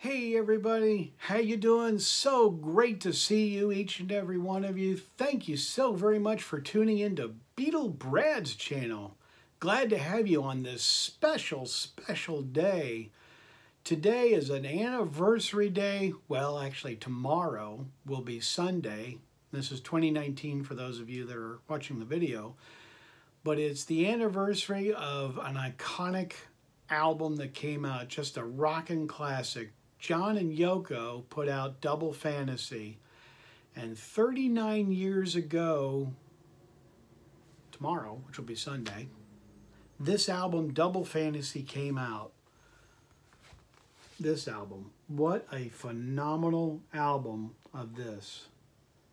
Hey everybody, how you doing? So great to see you, each and every one of you. Thank you so very much for tuning in to Beetle Brad's channel. Glad to have you on this special day. Today is an anniversary day. Well, actually tomorrow will be Sunday. This is 2019 for those of you that are watching the video. But it's the anniversary of an iconic album that came out, just a rockin' classic. John and Yoko put out Double Fantasy, and 39 years ago, tomorrow, which will be Sunday, this album, Double Fantasy, came out. This album, what a phenomenal album of this.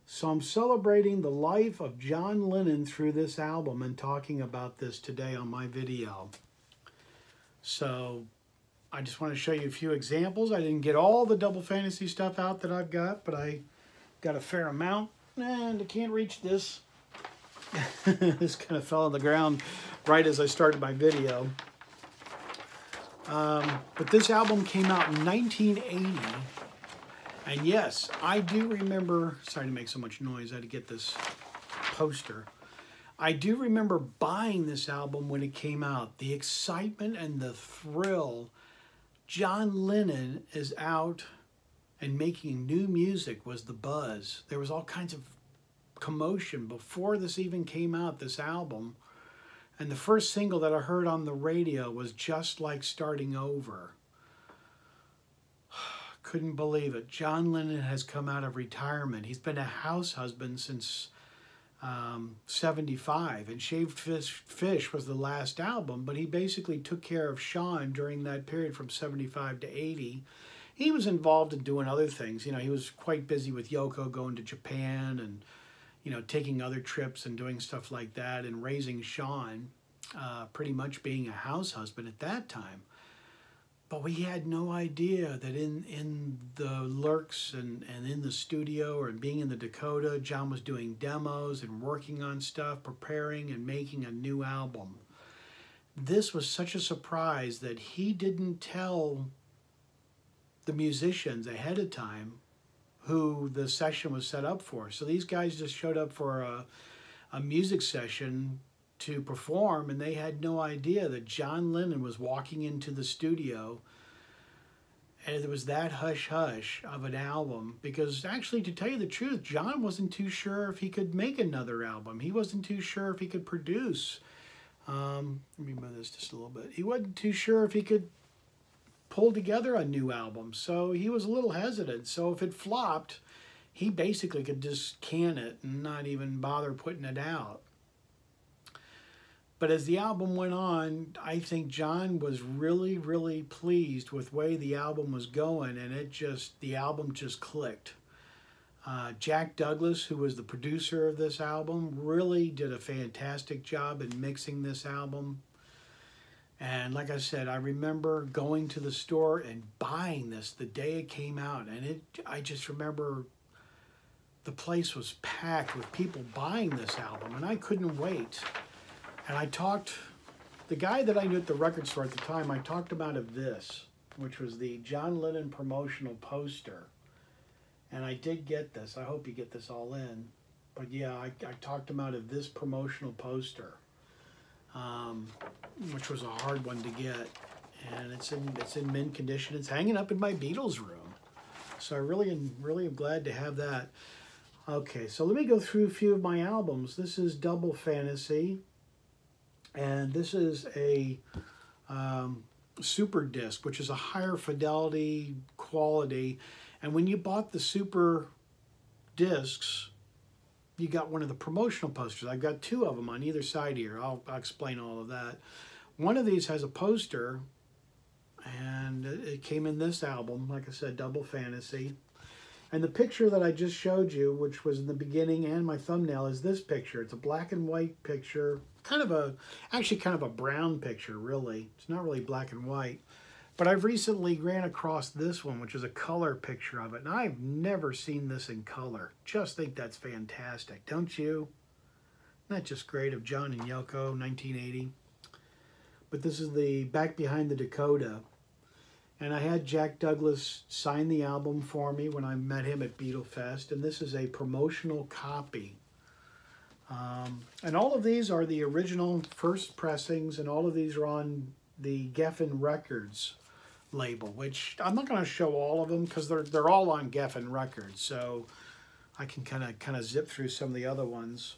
So I'm celebrating the life of John Lennon through this album and talking about this today on my video. So I just want to show you a few examples. I didn't get all the Double Fantasy stuff out that I've got, but I got a fair amount. And I can't reach this. This kind of fell on the ground right as I started my video. But this album came out in 1980. And yes, I do remember, sorry to make so much noise, I had to get this poster. I do remember buying this album when it came out. The excitement and the thrill. John Lennon is out and making new music was the buzz. There was all kinds of commotion before this even came out, this album. And the first single that I heard on the radio was Just Like Starting Over. Couldn't believe it. John Lennon has come out of retirement. He's been a house husband since 75, and Shaved Fish was the last album, but he basically took care of Sean during that period from 75 to 80. He was involved in doing other things. You know, he was quite busy with Yoko, going to Japan and, you know, taking other trips and doing stuff like that and raising Sean, pretty much being a house husband at that time. But we had no idea that in the lurks and in the studio or being in the Dakota, John was doing demos and working on stuff, preparing and making a new album. This was such a surprise that he didn't tell the musicians ahead of time who the session was set up for. So these guys just showed up for a music session to perform, and they had no idea that John Lennon was walking into the studio, and it was that hush-hush of an album, because actually, to tell you the truth, John wasn't too sure if he could make another album. He wasn't too sure if he could produce. Let me move this just a little bit. He wasn't too sure if he could pull together a new album, so he was a little hesitant. So if it flopped, he basically could just can it and not even bother putting it out. But as the album went on, I think John was really pleased with the way the album was going, and the album just clicked. Jack Douglas, who was the producer of this album, really did a fantastic job in mixing this album. And like I said, I remember going to the store and buying this the day it came out, and I just remember the place was packed with people buying this album, and I couldn't wait. And the guy that I knew at the record store at the time, I talked him out of this, which was the John Lennon promotional poster. And I did get this. I hope you get this all in. But yeah, I talked him out of this promotional poster, which was a hard one to get. And it's in mint condition. It's hanging up in my Beatles room. So I really am glad to have that. Okay, so let me go through a few of my albums. This is Double Fantasy. And this is a super disc, which is a higher fidelity quality. And when you bought the super discs, you got one of the promotional posters. I've got two of them on either side here. I'll explain all of that. One of these has a poster, and it came in this album, like I said, Double Fantasy. And the picture that I just showed you, which was in the beginning and my thumbnail, is this picture. It's a black and white picture, actually kind of a brown picture, really. It's not really black and white. But I've recently ran across this one, which is a color picture of it. And I've never seen this in color. Just think that's fantastic, don't you? Isn't that just great, of John and Yoko, 1980? But this is the back behind the Dakota. And I had Jack Douglas sign the album for me when I met him at Beatlefest. And this is a promotional copy. And all of these are the original first pressings, and all of these are on the Geffen Records label, which I'm not going to show all of them because they're all on Geffen Records. So I can kind of zip through some of the other ones.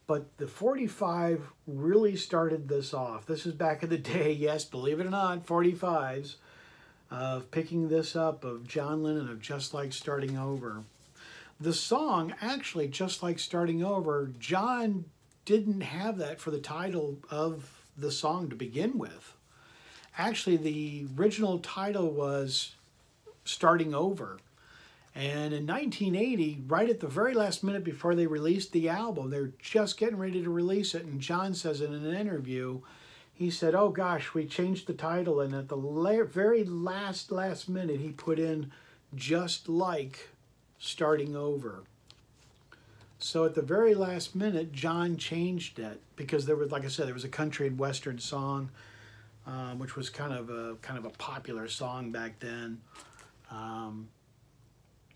But the 45 really started this off. This is back in the day, yes, believe it or not, 45s, of picking this up, of John Lennon, of Just Like Starting Over. The song, actually, Just Like Starting Over, John didn't have that for the title of the song to begin with. Actually, the original title was Starting Over. And in 1980, right at the very last minute before they released the album, they're just getting ready to release it. And John says in an interview, he said, oh gosh, we changed the title. And at the very last minute, he put in Just Like Starting Over. So at the very last minute, John changed it because there was, like I said, there was a country and western song, which was kind of a popular song back then,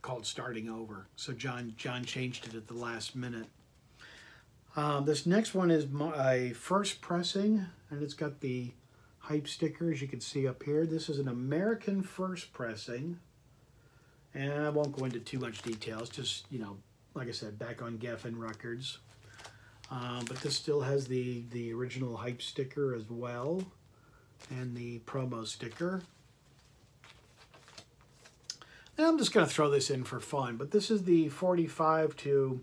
called Starting Over. So John changed it at the last minute. This next one is a first pressing, and it's got the hype sticker, as you can see up here. This is an American first pressing. And I won't go into too much details, just, you know, like I said, back on Geffen Records. But this still has the original hype sticker as well, and the promo sticker. And I'm just going to throw this in for fun, but this is the 45 to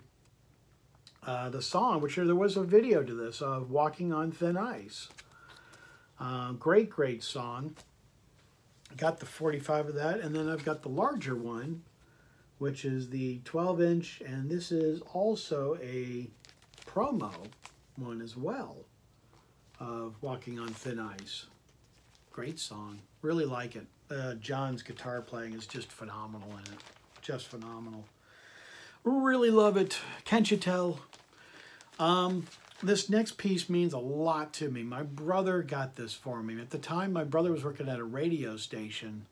the song, which there was a video to this, of Walking on Thin Ice. Great song. Got the 45 of that, and then I've got the larger one, which is the 12-inch, and this is also a promo one as well, of Walking on Thin Ice. Great song. Really like it. John's guitar playing is just phenomenal in it. Just phenomenal. Really love it. Can't you tell? This next piece means a lot to me. My brother got this for me. At the time, my brother was working at a radio station,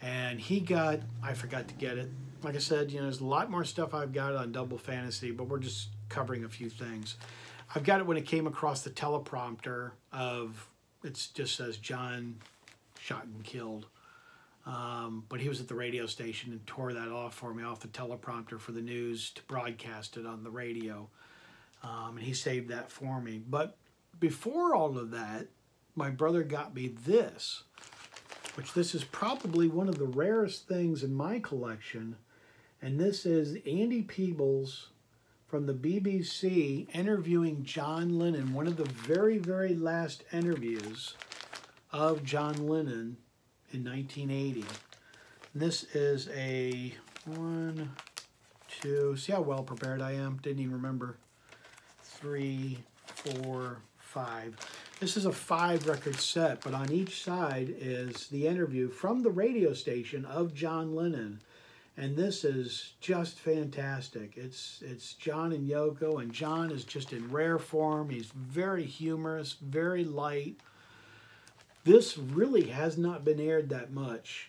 and he got, I forgot to get it. Like I said, you know, there's a lot more stuff I've got on Double Fantasy, but we're just covering a few things. I've got it when it came across the teleprompter of, it just says John shot and killed. But he was at the radio station and tore that off for me, off the teleprompter for the news to broadcast it on the radio. And he saved that for me. But before all of that, my brother got me this, which this is probably one of the rarest things in my collection. And this is Andy Peebles from the BBC interviewing John Lennon, one of the very, very last interviews of John Lennon in 1980. And this is a 1, 2, see how well prepared I am? Didn't even remember. 3, 4, 5. This is a 5-record set, but on each side is the interview from the radio station of John Lennon. And this is just fantastic. It's John and Yoko, and John is just in rare form. He's very humorous, very light. This really has not been aired that much.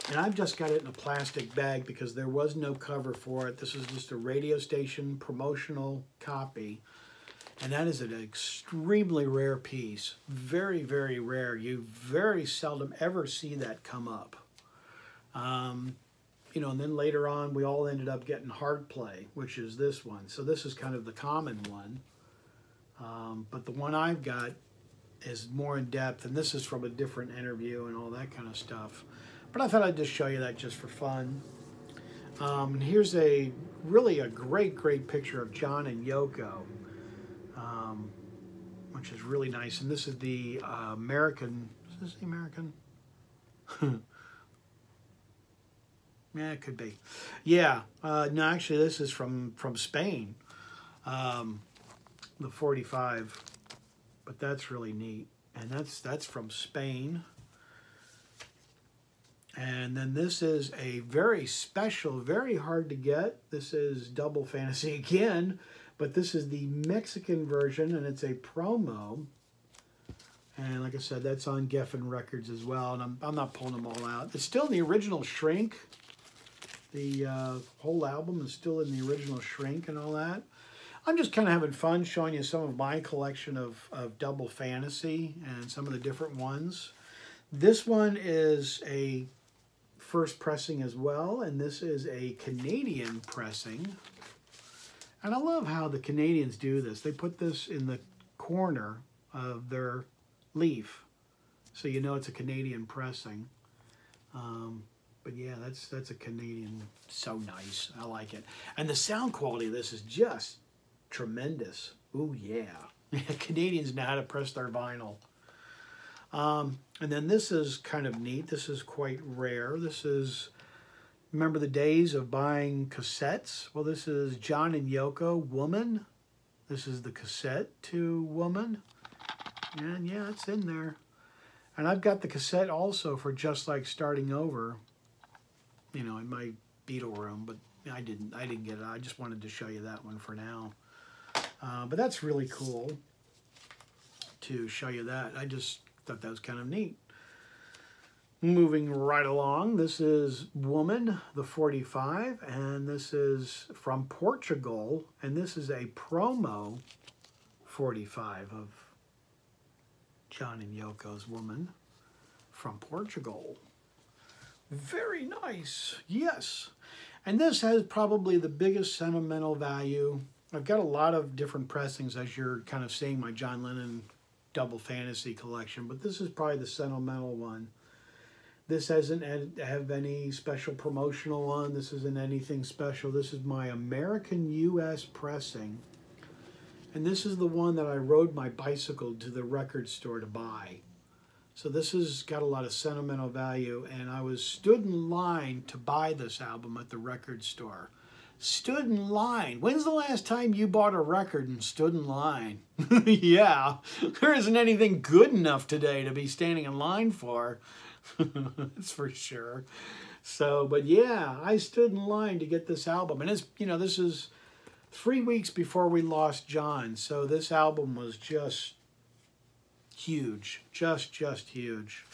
And I've just got it in a plastic bag because there was no cover for it. This is just a radio station promotional copy. And that is an extremely rare piece. Very, very rare. You very seldom ever see that come up. You know, and then later on, we all ended up getting Hard Play, which is this one. So this is kind of the common one. But the one I've got is more in depth, and this is from a different interview and all that kind of stuff. But I thought I'd just show you that just for fun. And here's really a great picture of John and Yoko, which is really nice. And this is the American, is this the American? Yeah, it could be. Yeah, no, actually this is from Spain, the 45, but that's really neat. And that's from Spain. And then this is a very special, very hard to get. This is Double Fantasy again, but this is the Mexican version, and it's a promo And like I said, that's on Geffen Records as well. And I'm not pulling them all out. It's still in the original shrink. The whole album is still in the original shrink and all that. I'm just kind of having fun showing you some of my collection of double fantasy and some of the different ones. This one is a first pressing as well, and this is a Canadian pressing. And I love how the Canadians do this. They put this in the corner of their leaf, so you know it's a Canadian pressing. But yeah, that's a Canadian. So nice. I like it. And the sound quality of this is just tremendous. Ooh, yeah. Canadians know how to press their vinyl. And then this is kind of neat. This is quite rare. This is, remember the days of buying cassettes? Well, this is John and Yoko, Woman. This is the cassette to Woman. And yeah, it's in there. And I've got the cassette also for Just Like Starting Over, you know, in my Beatle room, but I didn't get it. I just wanted to show you that one for now. But that's really cool to show you that. I just thought that was kind of neat. Moving right along, this is Woman, the 45, and this is from Portugal, and this is a promo 45 of John and Yoko's Woman from Portugal. Very nice, yes. And this has probably the biggest sentimental value. I've got a lot of different pressings, as you're kind of seeing my John Lennon double fantasy collection, but this is probably the sentimental one. This doesn't have any special promotional one. This isn't anything special. This is my American US pressing. And this is the one that I rode my bicycle to the record store to buy. So this has got a lot of sentimental value, and I was stood in line to buy this album at the record store. Stood in line. When's the last time you bought a record and stood in line? Yeah, there isn't anything good enough today to be standing in line for. That's for sure. So, but yeah, I stood in line to get this album. And it's, you know, this is 3 weeks before we lost John. So this album was just huge. Just huge.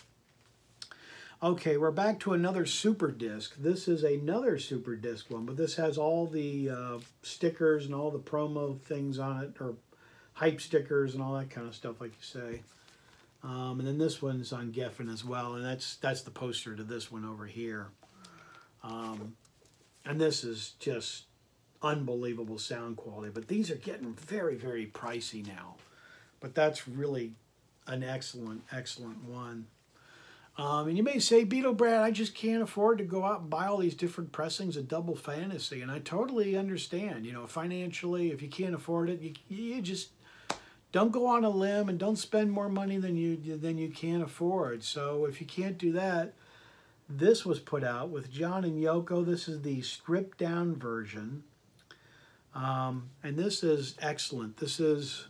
Okay, we're back to another super disc. This is another super disc one, but this has all the stickers and all the promo things on it, or hype stickers and all that kind of stuff, like you say. And then this one's on Geffen as well, and that's the poster to this one over here. And this is just unbelievable sound quality, but these are getting very, very pricey now. But that's really an excellent one. And you may say, Beatle Brad, I just can't afford to go out and buy all these different pressings of double fantasy. And I totally understand, you know, financially, if you can't afford it, you just don't go on a limb and don't spend more money than you can afford. So if you can't do that, this was put out with John and Yoko. This is the stripped down version. And this is excellent. This is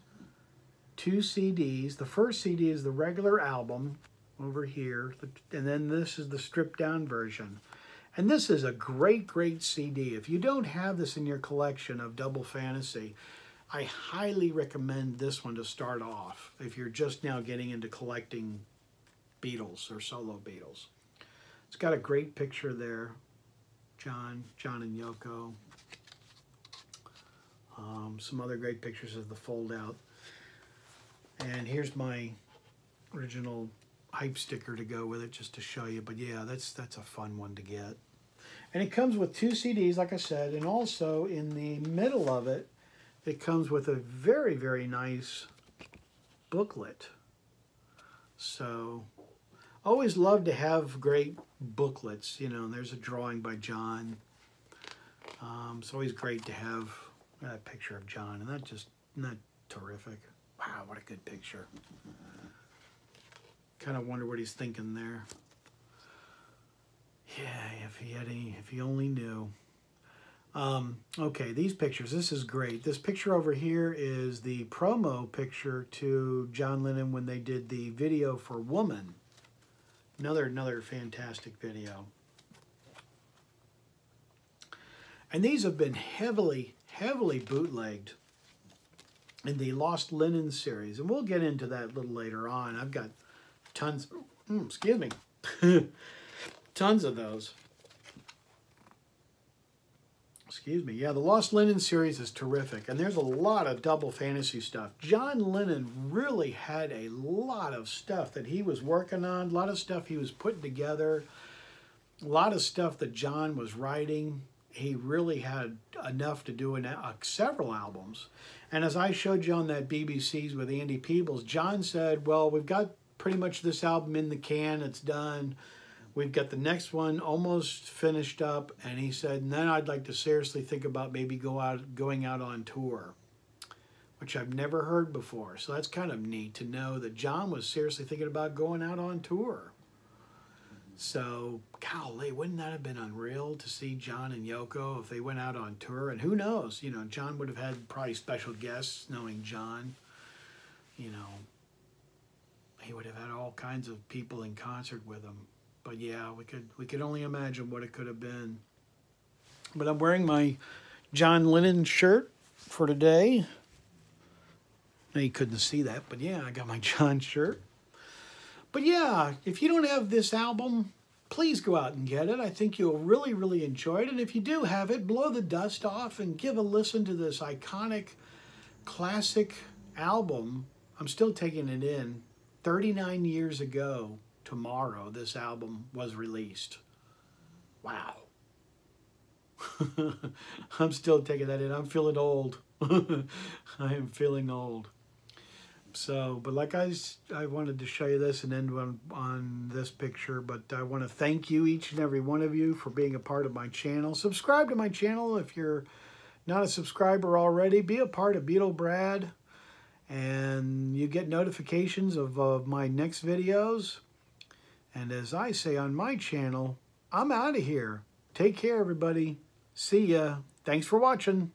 2 CDs. The first CD is the regular album over here, and then this is the stripped down version. And this is a great CD. If you don't have this in your collection of double fantasy, I highly recommend this one to start off if you're just now getting into collecting Beatles or solo Beatles. It's got a great picture there, John and Yoko. Some other great pictures of the fold out. And here's my original hype sticker to go with it, just to show you. But yeah, that's a fun one to get. And it comes with 2 CDs, like I said, and also in the middle of it, it comes with a very, very nice booklet. So, always love to have great booklets, you know, and there's a drawing by John. It's always great to have a picture of John, and isn't that terrific? Wow, what a good picture. Kind of wonder what he's thinking there. Yeah, if he only knew. Okay, these pictures, this is great. This picture over here is the promo picture to John Lennon when they did the video for Woman. Another fantastic video. And these have been heavily bootlegged. in the Lost Lennon series. And we'll get into that a little later on. I've got tons, excuse me, tons of those. Excuse me. Yeah, the Lost Lennon series is terrific. And there's a lot of double fantasy stuff. John Lennon really had a lot of stuff that he was working on, a lot of stuff he was putting together, a lot of stuff that John was writing. He really had enough to do in several albums. And as I showed you on that BBC's with Andy Peebles, John said, well, we've got pretty much this album in the can. It's done. We've got the next one almost finished up, and he said, and then I'd like to seriously think about maybe going out on tour, which I've never heard before. So that's kind of neat to know that John was seriously thinking about going out on tour. So, golly, wouldn't that have been unreal to see John and Yoko if they went out on tour? And who knows, you know, John would have had probably special guests, knowing John, you know. He would have had all kinds of people in concert with him. But yeah, we could only imagine what it could have been. But I'm wearing my John Lennon shirt for today. Now you couldn't see that, but yeah, I got my John shirt. But yeah, if you don't have this album, please go out and get it. I think you'll really, really enjoy it. And if you do have it, blow the dust off and give a listen to this iconic, classic album. I'm still taking it in. 39 years ago tomorrow, this album was released. Wow. I'm still taking that in. I'm feeling old. I am feeling old. So, but like I wanted to show you this and end on this picture, but I want to thank you, each and every one of you, for being a part of my channel. Subscribe to my channel if you're not a subscriber already. Be a part of Beatle Brad, and you get notifications of my next videos. And as I say on my channel, I'm out of here. Take care, everybody. See ya. Thanks for watching.